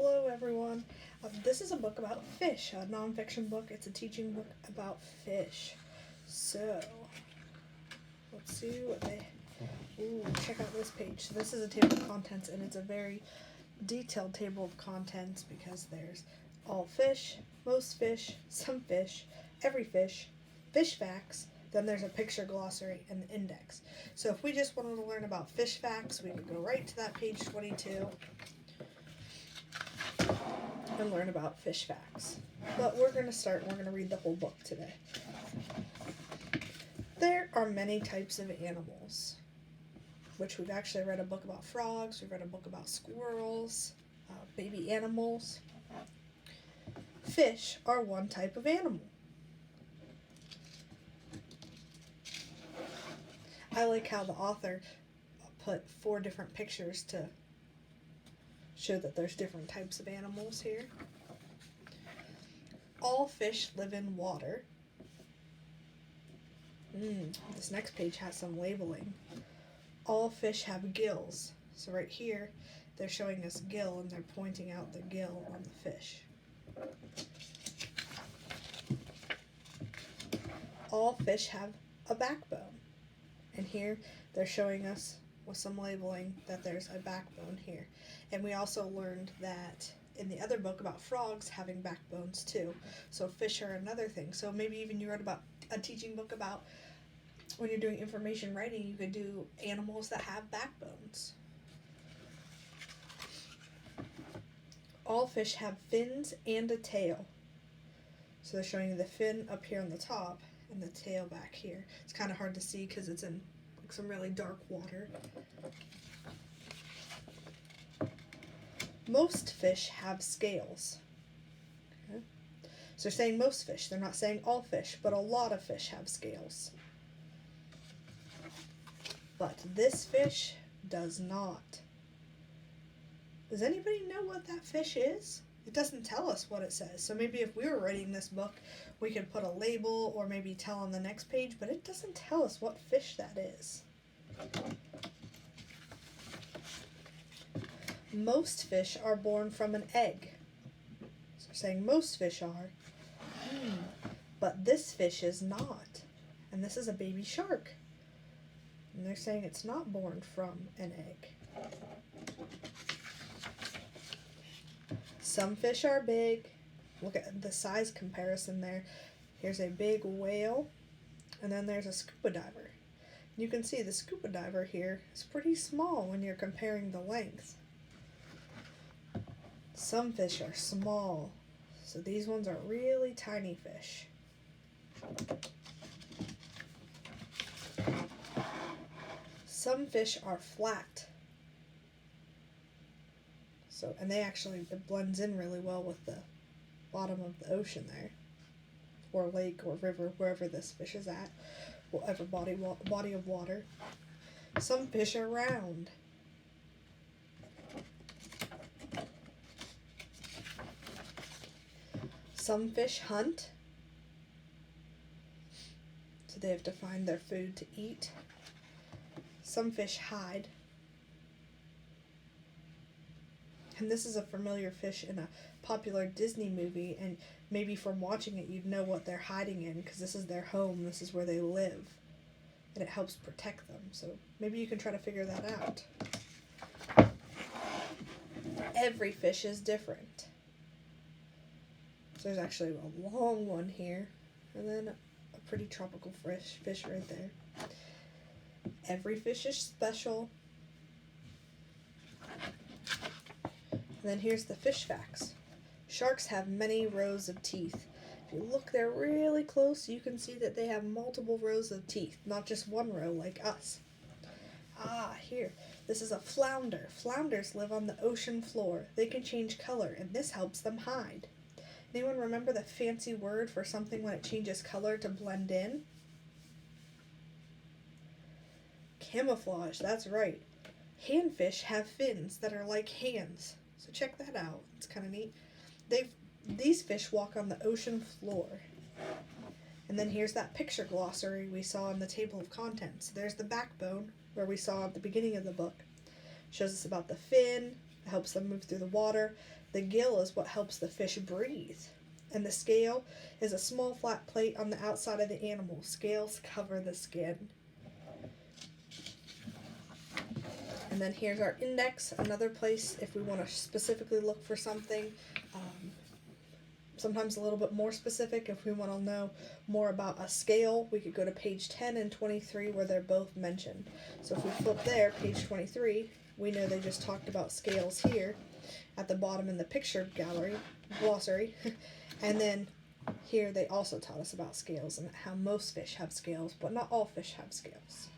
Hello everyone. This is a book about fish, a nonfiction book. It's a teaching book about fish. So, let's see what they... Ooh, check out this page. So this is a table of contents, and it's a very detailed table of contents because there's all fish, most fish, some fish, every fish, fish facts, then there's a picture glossary and the index. So if we just wanted to learn about fish facts, we could go right to that page 22 and learn about fish facts. But we're going to start and we're going to read the whole book today. There are many types of animals, which we've actually read a book about frogs, we've read a book about squirrels, baby animals. Fish are one type of animal. I like how the author put 4 different pictures to show that there's different types of animals here. All fish live in water. This next page has some labeling. All fish have gills. So right here, they're showing us gill and they're pointing out the gill on the fish. All fish have a backbone. And here they're showing us with some labeling that there's a backbone here. And we also learned that in the other book about frogs having backbones too. So fish are another thing. So maybe even you read about a teaching book about when you're doing information writing, you could do animals that have backbones. All fish have fins and a tail. So they're showing you the fin up here on the top and the tail back here. It's kind of hard to see because it's in like some really dark water. Most fish have scales. Okay. So they're saying most fish. They're not saying all fish, but a lot of fish have scales. But this fish does not. Does anybody know what that fish is? It doesn't tell us what it says. So maybe if we were writing this book, we could put a label or maybe tell on the next page, but it doesn't tell us what fish that is. Most fish are born from an egg. So we're saying most fish are. But this fish is not. And this is a baby shark. And they're saying it's not born from an egg. Some fish are big. Look at the size comparison there. Here's a big whale, and then there's a scuba diver. You can see the scuba diver here is pretty small when you're comparing the length. Some fish are small, so these ones are really tiny fish. Some fish are flat. So, and it blends in really well with the bottom of the ocean there, or lake or river, wherever this fish is at, whatever body of water. Some fish are round. Some fish hunt, so they have to find their food to eat. Some fish hide. And this is a familiar fish in a popular Disney movie, and maybe from watching it you'd know what they're hiding in because this is their home, this is where they live, and it helps protect them. So maybe you can try to figure that out. Every fish is different. So there's actually a long one here, and then a pretty tropical fish right there. Every fish is special. And then here's the fish facts. Sharks have many rows of teeth. If you look there really close, you can see that they have multiple rows of teeth, not just one row like us. Here. This is a flounder. Flounders live on the ocean floor. They can change color, and this helps them hide. Anyone remember the fancy word for something when it changes color to blend in? Camouflage, that's right. Handfish have fins that are like hands. So check that out. It's kind of neat. These fish walk on the ocean floor. And then here's that picture glossary we saw in the table of contents. There's the backbone, where we saw at the beginning of the book. Shows us about the fin, helps them move through the water. The gill is what helps the fish breathe. And the scale is a small flat plate on the outside of the animal. Scales cover the skin. And then here's our index, another place if we want to specifically look for something. Sometimes a little bit more specific. If we want to know more about a scale, we could go to page 10 and 23 where they're both mentioned. So if we flip there, page 23, we know they just talked about scales here at the bottom in the picture gallery, glossary. And then here they also taught us about scales and how most fish have scales, but not all fish have scales.